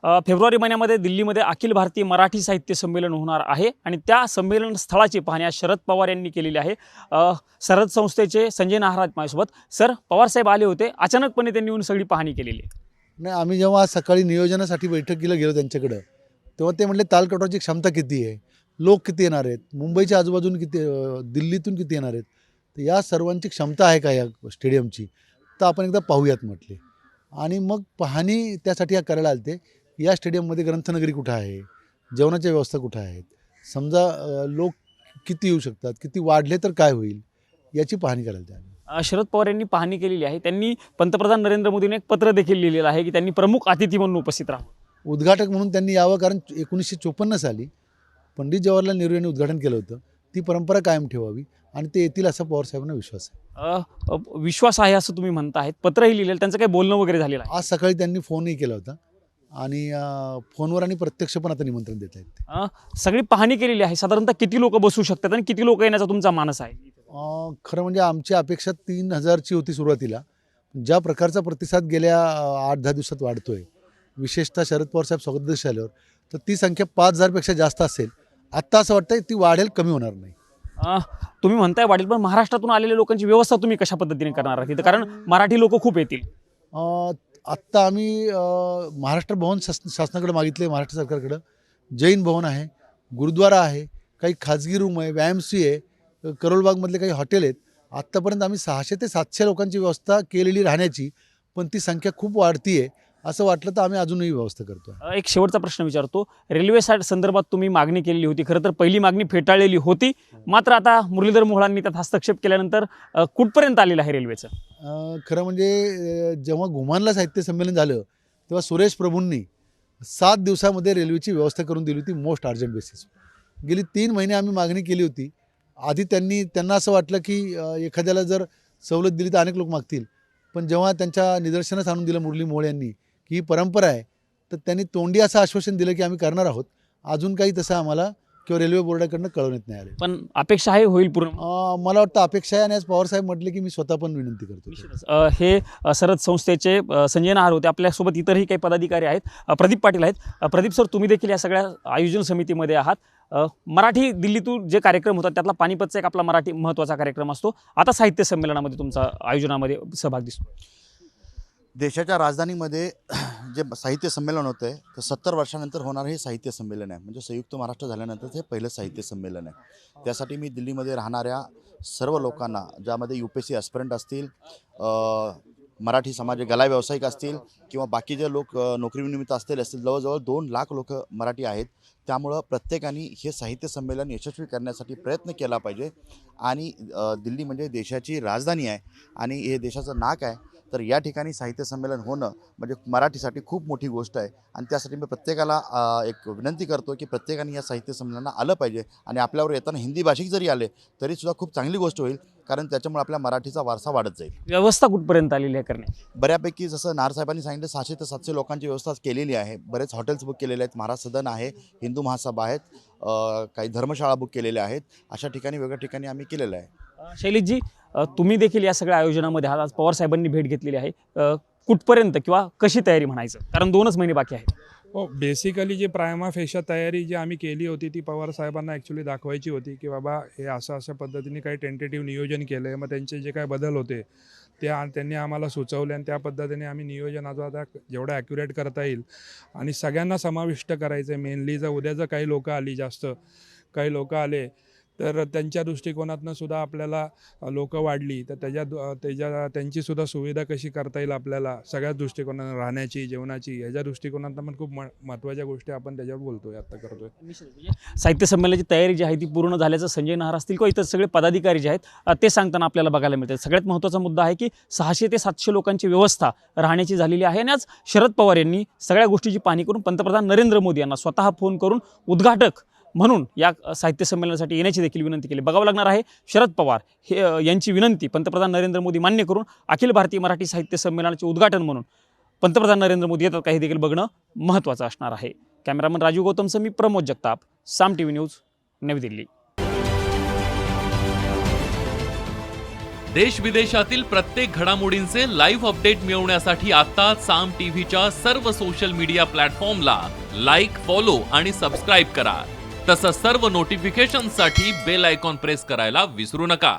February महिन्यामध्ये दिल्लीमध्ये अखिल भारतीय मराठी साहित्य संमेलन होणार आहे आणि त्या संमेलन स्थळाची पाहणी आज शरद पवार यांनी केलेली आहे। सरद संस्थेचे संजय नाहर माझ्यासोबत। सर, पवार साहेब आले होते, अचानकपणे त्यांनी येऊन सगळी पाहणी केलेली आहे। नाही, आम्ही जेव्हा सकाळी नियोजनासाठी बैठकीला गेलो त्यांच्याकडं, तेव्हा ते म्हटले तालकटोची क्षमता किती आहे, लोक किती येणार आहेत, मुंबईच्या आजूबाजून किती, दिल्लीतून किती येणार आहेत, तर या सर्वांची क्षमता आहे का या स्टेडियमची, तर आपण एकदा पाहूयात म्हटले। आणि मग पाहणी त्यासाठी करायला आलते, या स्टेडियममध्ये ग्रंथनगरी कुठं आहे, जेवणाच्या व्यवस्था कुठं आहेत, समजा लोक किती येऊ शकतात, किती वाढले तर काय होईल, याची पाहणी करायला ते आम्ही। शरद पवार यांनी पाहणी केलेली आहे। त्यांनी पंतप्रधान नरेंद्र मोदींना एक पत्र देखील लिहिलेलं आहे की त्यांनी प्रमुख अतिथी म्हणून उपस्थित राहावं, उद्घाटक म्हणून त्यांनी यावं, कारण 1954 साली पंडित जवाहरलाल नेहरू यांनी उद्घाटन केलं होतं। ती परंपरा कायम ठेवावी आणि ते येतील असा पवार साहेबांना विश्वास आहे। विश्वास आहे असं तुम्ही म्हणताय, पत्रही लिहिलेलं, त्यांचं काही बोलणं वगैरे झालेलं आहे? आज सकाळी त्यांनी फोनही केला होता आणि फोनवर आणि प्रत्यक्ष पण आता निमंत्रण देत आहेत। सगळी पाहणी केलेली आहे। साधारणतः किती लोक बसू शकतात आणि किती लोक येण्याचा तुमचा मानस आहे? खरं म्हणजे आमची अपेक्षा 3000ची होती सुरुवातीला। ज्या प्रकारचा प्रतिसाद गेल्या 8-10 दिवसात वाढतोय, विशेषतः शरद पवार साहेब स्वागताध्यक्ष आल्यावर, तर ती संख्या 5000पेक्षा जास्त असेल। आत्ता असं वाटतंय ती वाढेल, कमी होणार नाही। तुम्ही म्हणताय वाढेल, पण महाराष्ट्रातून आलेल्या लोकांची व्यवस्था तुम्ही कशा पद्धतीने करणार आहात तिथं? कारण मराठी लोक खूप येतील। आत्ता आम्ही महाराष्ट्र भवन शासनाकडे मागितले, महाराष्ट्र सरकारकडं। जैन भवन आहे, गुरुद्वारा आहे, काही खाजगी रूम आहे, व्यायामसी आहे, करोलबागमधले काही हॉटेल आहेत। आत्तापर्यंत आम्ही 600 ते 700 लोकांची व्यवस्था केलेली राहण्याची, पण ती संख्या खूप वाढती आहे असं वाटलं तर आम्ही अजूनही व्यवस्था करतो। एक शेवटचा प्रश्न विचारतो, रेल्वे संदर्भात तुम्ही मागणी केलेली होती, खरं तर पहिली मागणी फेटाळलेली होती, मात्र आता मुरलीधर मोहोळांनी त्यात हस्तक्षेप केल्यानंतर कुठपर्यंत आलेलं आहे रेल्वेचं? खरं म्हणजे जेव्हा घुमानला साहित्य संमेलन झालं, तेव्हा सुरेश प्रभूंनी 7 दिवसामध्ये रेल्वेची व्यवस्था करून दिली होती, मोस्ट अर्जंट बेसिस। गेली 3 महिने आम्ही मागणी केली होती। आधी त्यांना असं वाटलं की एखाद्याला जर सवलत दिली तर अनेक लोक मागतील, पण जेव्हा त्यांच्या निदर्शनास आणून दिलं मुरली मोहोळ यांनी की ही परंपरा आहे, तर त्यांनी तोंडी असं आश्वासन दिलं की आम्ही करणार आहोत। अजून काही तसं आम्हाला किंवा रेल्वे बोर्डाकडनं कळवण्यात नाही आले, पण अपेक्षा आहे होईल पूर्ण? मला वाटतं अपेक्षा आहे। आणि आज पवार साहेब म्हटले की मी स्वतः पण विनंती करतो। हे सरद संस्थेचे संजय नाहर होते। आपल्यासोबत इतरही काही पदाधिकारी आहेत, प्रदीप पाटील आहेत। प्रदीप सर, तुम्ही देखील या सगळ्या आयोजन समितीमध्ये आहात। मराठी दिल्लीतून जे कार्यक्रम होतात त्यातला पानिपतचा एक आपला मराठी महत्त्वाचा कार्यक्रम असतो, आता साहित्य संमेलनामध्ये तुमचा आयोजनामध्ये सहभाग दिसतो। देशाच्या राजधानीमध्ये जे साहित्य संमेलन होतं आहे, तर 70 वर्षानंतर होणारं हे साहित्य संमेलन आहे। म्हणजे संयुक्त महाराष्ट्र झाल्यानंतर हे पहिलं साहित्य संमेलन आहे। त्यासाठी मी दिल्लीमध्ये राहणाऱ्या सर्व लोकांना, ज्यामध्ये UPSC ॲस्पिरंट असतील, मराठी समाज गला व्यावसायिक असतील किंवा बाकी जे लोक नोकरीनिमित्त असतील, जवळजवळ 2 लाख लोक मराठी आहेत। त्यामुळं प्रत्येकाने हे साहित्य संमेलन यशस्वी करण्यासाठी प्रयत्न केला पाहिजे। आणि दिल्ली म्हणजे देशाची राजधानी आहे आणि हे देशाचं नाक आहे, तर या ठिकाणी साहित्य संमेलन होणं म्हणजे मराठीसाठी खूप मोठी गोष्ट आहे। आणि त्यासाठी मी प्रत्येकाला एक विनंती करतो की प्रत्येकाने या साहित्य संमेलनाला आलं पाहिजे। आणि आपल्यावर येताना हिंदी भाषिक जरी आले तरीसुद्धा खूप चांगली गोष्ट होईल, कारण त्याच्यामुळे आपल्या मराठीचा वारसा वाढत जाईल। व्यवस्था कुठपर्यंत आलेली आहे करणे? बऱ्यापैकी जसं नाहर साहेबांनी सांगितलं, 600 ते 700 लोकांची व्यवस्था केलेली आहे। बरेच हॉटेल्स बुक केलेले आहेत, महाराज सदन आहे, हिंदू महासभा आहेत, काही धर्मशाळा बुक केलेल्या आहेत। अशा ठिकाणी वेगळ्या ठिकाणी आम्ही केलेलं आहे। शैलेशजी, तुम्ही देखील या सगळ्या आयोजनामध्ये आहात। आज पवार साहेबांनी भेट घेतलेली आहे, कुठपर्यंत किंवा कशी तयारी म्हणायचं, कारण 2च महिने बाकी आहेत? हो, बेसिकली जी प्रायमा फेशा तयारी जी आम्ही केली होती ती पवार साहेबांना ॲक्च्युली दाखवायची होती की बाबा हे अशा पद्धतीने काही टेंटेटिव्ह नियोजन केलं आहे। मग त्यांचे जे काही बदल होते ते त्यांनी आम्हाला सुचवले आणि त्या पद्धतीने आम्ही नियोजन आता जेवढं ॲक्युरेट करता येईल आणि सगळ्यांना समाविष्ट करायचं आहे। मेनली जर उद्या जर काही लोकं आली, जास्त काही लोकं आले, तर त्यांच्या दृष्टिकोनातनं सुद्धा आपल्याला लोकं वाढली तर त्यांचीसुद्धा सुविधा कशी करता येईल आपल्याला सगळ्याच दृष्टिकोनानं, राहण्याची, जेवणाची, ह्याच्या दृष्टिकोनातनं पण खूप महत्त्वाच्या गोष्टी आपण त्याच्यावर बोलतोय, आत्ता करतोय। साहित्य संमेलनाची तयारी जी आहे ती पूर्ण झाल्याचं संजय नाहर असतील किंवा इतर सगळे पदाधिकारी जे आहेत ते सांगताना आपल्याला बघायला मिळतात। सगळ्यात महत्त्वाचा मुद्दा आहे की 600 ते 700 लोकांची व्यवस्था राहण्याची झालेली आहे। आणि आज शरद पवार यांनी सगळ्या गोष्टीची पाहणी करून पंतप्रधान नरेंद्र मोदी यांना स्वतः फोन करून उद्घाटक म्हणून या साहित्य संमेलनासाठी येण्याची देखील विनंती केली। बघावं लागणार आहे शरद पवार हे यांची विनंती पंतप्रधान नरेंद्र मोदी मान्य करून अखिल भारतीय मराठी साहित्य संमेलनाचे उद्घाटन म्हणून पंतप्रधान नरेंद्र मोदी येतात काही देखील बघणं महत्त्वाचं असणार आहे। कॅमेरामन राजू गौतमसह मी प्रमोद जगताप, साम TV न्यूज, नवी दिल्ली। देश विदेशातील प्रत्येक घडामोडींचे लाईव्ह अपडेट मिळवण्यासाठी आता साम टीव्हीच्या सर्व सोशल मीडिया प्लॅटफॉर्मला लाईक, फॉलो आणि सबस्क्राईब करा. तसंच सर्व नोटिफिकेशनसाठी बेल आयकॉन प्रेस करायला विसरू नका.